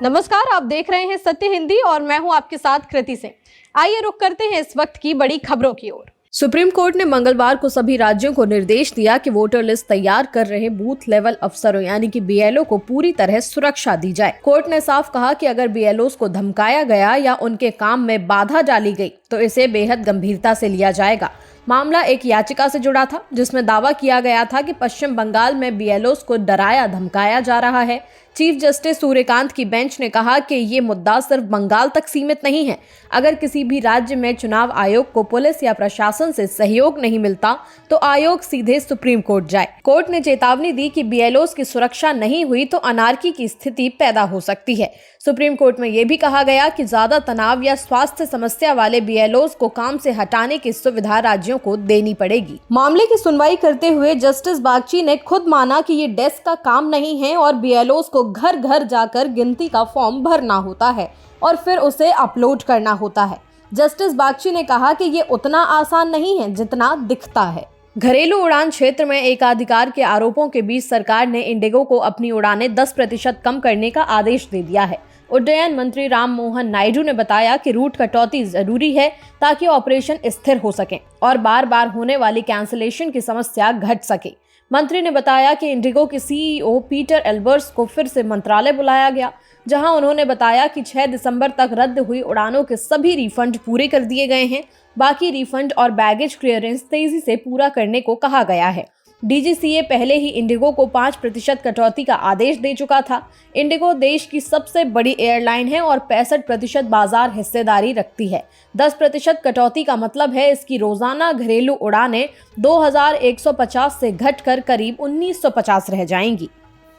नमस्कार, आप देख रहे हैं सत्य हिंदी और मैं हूं आपके साथ कृति सिंह। आइए रुक करते हैं इस वक्त की बड़ी खबरों की ओर। सुप्रीम कोर्ट ने मंगलवार को सभी राज्यों को निर्देश दिया कि वोटर लिस्ट तैयार कर रहे बूथ लेवल अफसरों यानी कि बीएलओ को पूरी तरह सुरक्षा दी जाए। कोर्ट ने साफ कहा कि अगर बीएलओस को धमकाया गया या उनके काम में बाधा डाली गई तो इसे बेहद गंभीरता से लिया जाएगा। मामला एक याचिका से जुड़ा था जिसमें दावा किया गया था कि पश्चिम बंगाल में बीएलओस को डराया धमकाया जा रहा है। चीफ जस्टिस सूर्यकांत की बेंच ने कहा कि ये मुद्दा सिर्फ बंगाल तक सीमित नहीं है। अगर किसी भी राज्य में चुनाव आयोग को पुलिस या प्रशासन से सहयोग नहीं मिलता तो आयोग सीधे सुप्रीम कोर्ट जाए। कोर्ट ने चेतावनी दी कि बीएलओस की सुरक्षा नहीं हुई तो अनार्की की स्थिति पैदा हो सकती है। सुप्रीम कोर्ट में यह भी कहा गया कि ज्यादा तनाव या स्वास्थ्य समस्या वाले बीएलओस को काम से हटाने की सुविधा राज्यों को देनी पड़ेगी। मामले की सुनवाई करते हुए जस्टिस बागची ने खुद माना कि ये डेस्क का काम नहीं है और बीएलओस को घर घर जाकर गिनती का फॉर्म भरना होता है और फिर उसे अपलोड करना होता है। जस्टिस बागची ने कहा कि ये उतना आसान नहीं है जितना दिखता है। घरेलू उड़ान क्षेत्र में एकाधिकार के आरोपों के बीच सरकार ने इंडिगो को अपनी उड़ानें 10% कम करने का आदेश दे दिया है। उड्डयन मंत्री राम मोहन नायडू ने बताया कि रूट कटौती जरूरी है ताकि ऑपरेशन स्थिर हो सके और बार बार होने वाली कैंसिलेशन की समस्या घट सके। मंत्री ने बताया कि इंडिगो के सीईओ पीटर एल्बर्स को फिर से मंत्रालय बुलाया गया, जहां उन्होंने बताया कि 6 दिसंबर तक रद्द हुई उड़ानों के सभी रिफंड पूरे कर दिए गए हैं। बाकी रिफंड और बैगेज क्लियरेंस तेजी से पूरा करने को कहा गया है। डीजीसीए पहले ही इंडिगो को 5% कटौती का आदेश दे चुका था। इंडिगो देश की सबसे बड़ी एयरलाइन है और 65% बाजार हिस्सेदारी रखती है। 10% कटौती का मतलब है इसकी रोजाना घरेलू उड़ानें 2150 से घटकर करीब 1950 रह जाएंगी।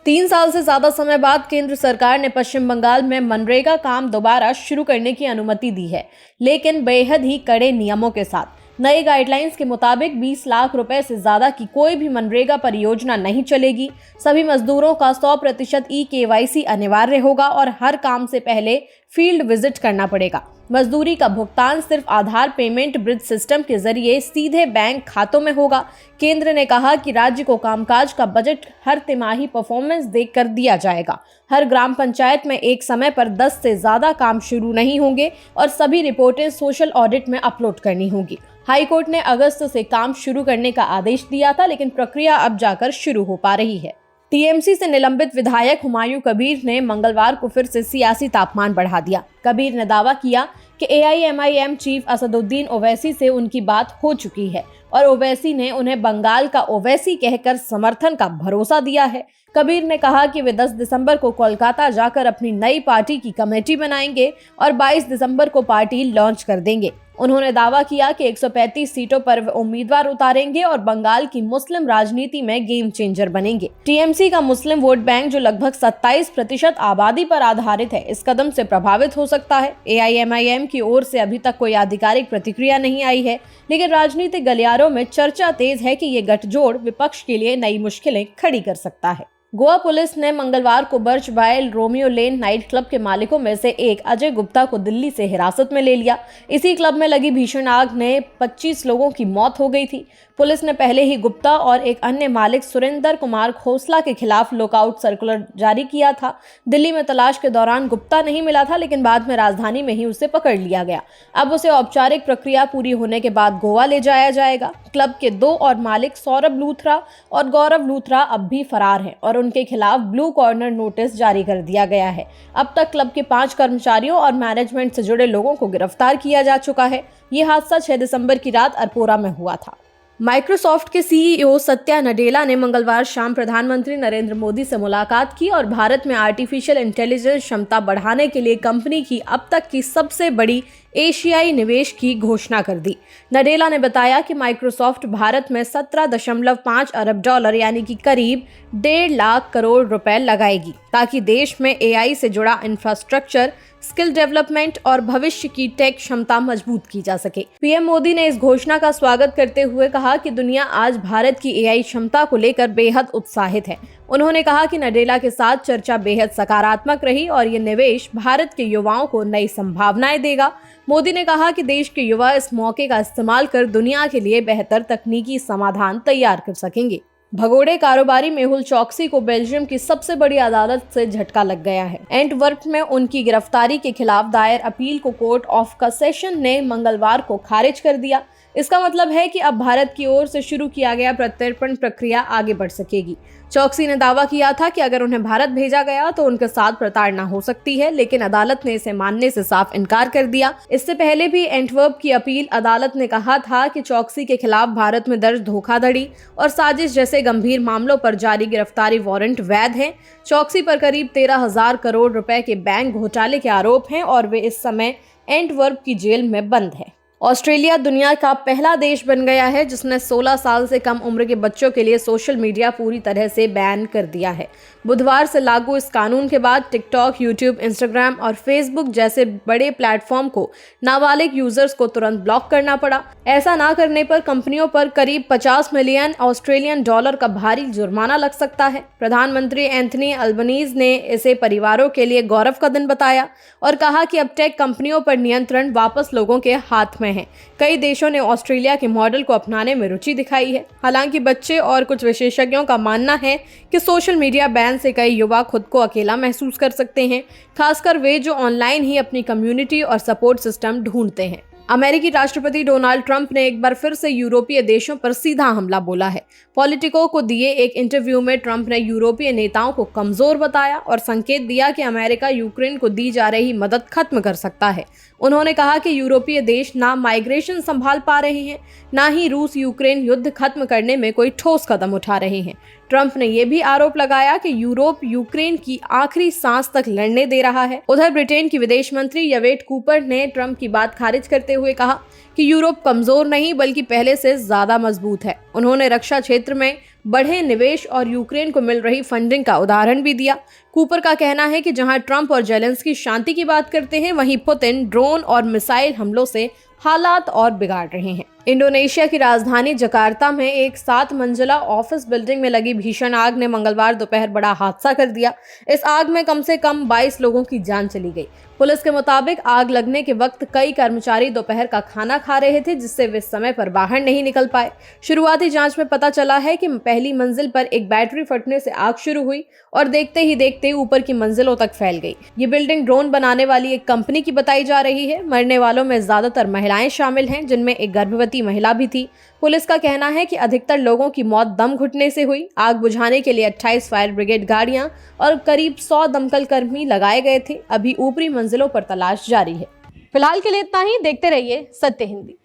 3 साल से ज्यादा समय बाद केंद्र सरकार ने पश्चिम बंगाल में मनरेगा काम दोबारा शुरू करने की अनुमति दी है, लेकिन बेहद ही कड़े नियमों के साथ। नए गाइडलाइंस के मुताबिक 20 लाख रुपए से ज्यादा की कोई भी मनरेगा परियोजना नहीं चलेगी। सभी मजदूरों का 100% ई-केवाईसी अनिवार्य होगा और हर काम से पहले फील्ड विजिट करना पड़ेगा। मजदूरी का भुगतान सिर्फ आधार पेमेंट ब्रिज सिस्टम के जरिए सीधे बैंक खातों में होगा। केंद्र ने कहा कि राज्य को कामकाज का बजट हर तिमाही परफॉर्मेंस देकर दिया जाएगा। हर ग्राम पंचायत में एक समय पर 10 से ज्यादा काम शुरू नहीं होंगे और सभी रिपोर्टें सोशल ऑडिट में अपलोड करनी होगी। हाईकोर्ट ने अगस्त से काम शुरू करने का आदेश दिया था, लेकिन प्रक्रिया अब जाकर शुरू हो पा रही है। टीएमसी से निलंबित विधायक हुमायूं कबीर ने मंगलवार को फिर से सियासी तापमान बढ़ा दिया। कबीर ने दावा किया कि एआईएमआईएम चीफ असदुद्दीन ओवैसी से उनकी बात हो चुकी है और ओवैसी ने उन्हें बंगाल का ओवैसी कहकर समर्थन का भरोसा दिया है। कबीर ने कहा कि वे 10 दिसंबर को कोलकाता जाकर अपनी नई पार्टी की कमेटी बनाएंगे और 22 दिसंबर को पार्टी लॉन्च कर देंगे। उन्होंने दावा किया कि 135 सीटों पर वे उम्मीदवार उतारेंगे और बंगाल की मुस्लिम राजनीति में गेम चेंजर बनेंगे। टीएमसी का मुस्लिम वोट बैंक जो लगभग 27% आबादी पर आधारित है, इस कदम से प्रभावित हो सकता है। एआईएमआईएम की ओर से अभी तक कोई आधिकारिक प्रतिक्रिया नहीं आई है, लेकिन राजनीतिक गलियारों में चर्चा तेज है कि ये गठजोड़ विपक्ष के लिए नई मुश्किलें खड़ी कर सकता है। गोवा पुलिस ने मंगलवार को बर्चबाइल रोमियो लेन नाइट क्लब के मालिकों में से एक अजय गुप्ता को दिल्ली से हिरासत में ले लिया। इसी क्लब में लगी भीषण आग में 25 लोगों की मौत हो गई थी। पुलिस ने पहले ही गुप्ता और एक अन्य मालिक सुरेंद्र कुमार खोसला के खिलाफ लुकआउट सर्कुलर जारी किया था। दिल्ली में तलाश के दौरान गुप्ता नहीं मिला था, लेकिन बाद में राजधानी में ही उसे पकड़ लिया गया। अब उसे औपचारिक प्रक्रिया पूरी होने के बाद गोवा ले जाया जाएगा। क्लब के 2 और मालिक सौरभ लूथरा और गौरव लूथरा अब भी फरार हैं और उनके खिलाफ ब्लू कॉर्नर नोटिस जारी कर दिया गया है। अब तक क्लब के 5 कर्मचारियों और मैनेजमेंट से जुड़े लोगों को गिरफ्तार किया जा चुका है। ये हादसा 6 दिसंबर की रात अरपोरा में हुआ था। माइक्रोसॉफ्ट के सीईओ सत्या नडेला ने मंगलवार शाम प्रधानमंत्री नरेंद्र मोदी से मुलाकात की और भारत में आर्टिफिशियल इंटेलिजेंस क्षमता बढ़ाने के लिए कंपनी की अब तक की सबसे बड़ी एशियाई निवेश की घोषणा कर दी। नडेला ने बताया कि माइक्रोसॉफ्ट भारत में 17.5 अरब डॉलर यानी कि करीब 1.5 लाख करोड़ रुपए लगाएगी ताकि देश में एआई से जुड़ा इंफ्रास्ट्रक्चर, स्किल डेवलपमेंट और भविष्य की टेक क्षमता मजबूत की जा सके। पीएम मोदी ने इस घोषणा का स्वागत करते हुए कहा कि दुनिया आज भारत की एआई क्षमता को लेकर बेहद उत्साहित है। उन्होंने कहा कि नडेला के साथ चर्चा बेहद सकारात्मक रही और ये निवेश भारत के युवाओं को नई संभावनाएं देगा। मोदी ने कहा कि देश के युवा इस मौके का इस्तेमाल कर दुनिया के लिए बेहतर तकनीकी समाधान तैयार कर सकेंगे। भगोड़े कारोबारी मेहुल चौकसी को बेल्जियम की सबसे बड़ी अदालत से झटका लग गया है। एंटवर्प में उनकी गिरफ्तारी के खिलाफ दायर अपील को कोर्ट ऑफ कैसेशन ने मंगलवार को खारिज कर दिया। इसका मतलब है कि अब भारत की ओर से शुरू किया गया प्रत्यर्पण प्रक्रिया आगे बढ़ सकेगी। चौकसी ने दावा किया था कि अगर उन्हें भारत भेजा गया तो उनके साथ प्रताड़ना हो सकती है, लेकिन अदालत ने इसे मानने से साफ इनकार कर दिया। इससे पहले भी एंटवर्प की अपील अदालत ने कहा था कि चौकसी के खिलाफ भारत में दर्ज धोखाधड़ी और साजिश जैसे गंभीर मामलों पर जारी गिरफ्तारी वारंट वैध हैं। चौकसी पर करीब 13,000 करोड़ रुपए के बैंक घोटाले के आरोप हैं और वे इस समय एंटवर्प की जेल में बंद है। ऑस्ट्रेलिया दुनिया का पहला देश बन गया है जिसने 16 साल से कम उम्र के बच्चों के लिए सोशल मीडिया पूरी तरह से बैन कर दिया है। बुधवार से लागू इस कानून के बाद टिकटॉक, यूट्यूब, इंस्टाग्राम और फेसबुक जैसे बड़े प्लेटफॉर्म को नाबालिग यूजर्स को तुरंत ब्लॉक करना पड़ा। ऐसा ना करने पर कंपनियों पर करीब 50 मिलियन ऑस्ट्रेलियन डॉलर का भारी जुर्माना लग सकता है। प्रधानमंत्री एंथनी अल्बनीज ने इसे परिवारों के लिए गौरव का दिन बताया और कहा कि अब टेक कंपनियों पर नियंत्रण वापस लोगों के हाथ में है। कई देशों ने ऑस्ट्रेलिया के मॉडल को अपनाने में रुचि दिखाई है। हालांकि बच्चे और कुछ विशेषज्ञों का मानना है कि सोशल मीडिया बैन से कई युवा खुद को अकेला महसूस कर सकते हैं, खासकर वे जो ऑनलाइन ही अपनी कम्युनिटी और सपोर्ट सिस्टम ढूंढते हैं। अमेरिकी राष्ट्रपति डोनाल्ड ट्रंप ने एक बार फिर से यूरोपीय देशों पर सीधा हमला बोला है। पॉलिटिको को दिए एक इंटरव्यू में ट्रंप ने यूरोपीय नेताओं को कमजोर बताया और संकेत दिया कि अमेरिका यूक्रेन को दी जा रही मदद खत्म कर सकता है। उन्होंने कहा कि यूरोपीय देश ना माइग्रेशन संभाल पा रहे हैं, ना ही रूस यूक्रेन युद्ध खत्म करने में कोई ठोस कदम उठा रहे हैं। ट्रंप ने यह भी आरोप लगाया कि यूरोप यूक्रेन की आखिरी सांस तक लड़ने दे रहा है। उधर ब्रिटेन की विदेश मंत्री यवेट कूपर ने ट्रंप की बात खारिज करते हुए कहा कि यूरोप कमजोर नहीं बल्कि पहले से ज्यादा मजबूत है। उन्होंने रक्षा क्षेत्र में बढ़े निवेश और यूक्रेन को मिल रही फंडिंग का उदाहरण भी दिया। कूपर का कहना है कि जहां ट्रंप और जेलेंस्की शांति की बात करते हैं, वहीं पुतिन ड्रोन और मिसाइल हमलों से हालात और बिगाड़ रहे हैं। इंडोनेशिया की राजधानी जकार्ता में एक 7 मंजिला ऑफिस बिल्डिंग में लगी भीषण आग ने मंगलवार दोपहर बड़ा हादसा कर दिया। इस आग में कम से कम 22 लोगों की जान चली गई। पुलिस के मुताबिक आग लगने के वक्त कई कर्मचारी दोपहर का खाना खा रहे थे, जिससे वे समय पर बाहर नहीं निकल पाए। शुरुआती जांच में पता चला है कि पहली मंजिल पर एक बैटरी फटने से आग शुरू हुई और देखते ही देखते ऊपर की मंजिलों तक फैल गई। ये बिल्डिंग ड्रोन बनाने वाली एक कंपनी की बताई जा रही है। मरने वालों में ज्यादातर महिलाएं शामिल हैं, जिनमें एक गर्भवती महिला भी थी। पुलिस का कहना है कि अधिकतर लोगों की मौत दम घुटने से हुई। आग बुझाने के लिए 28 फायर ब्रिगेड गाड़ियां और करीब 100 दमकल कर्मी लगाए गए थे। अभी ऊपरी मंजिलों पर तलाश जारी है। फिलहाल के लिए इतना ही। देखते रहिए सत्य Hindi.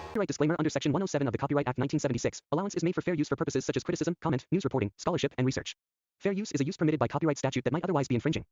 Copyright disclaimer under Section 107 of the Copyright Act 1976. Allowance is made for fair use for purposes such as criticism, comment, news reporting, scholarship, and research. Fair use is a use permitted by copyright statute that might otherwise be infringing.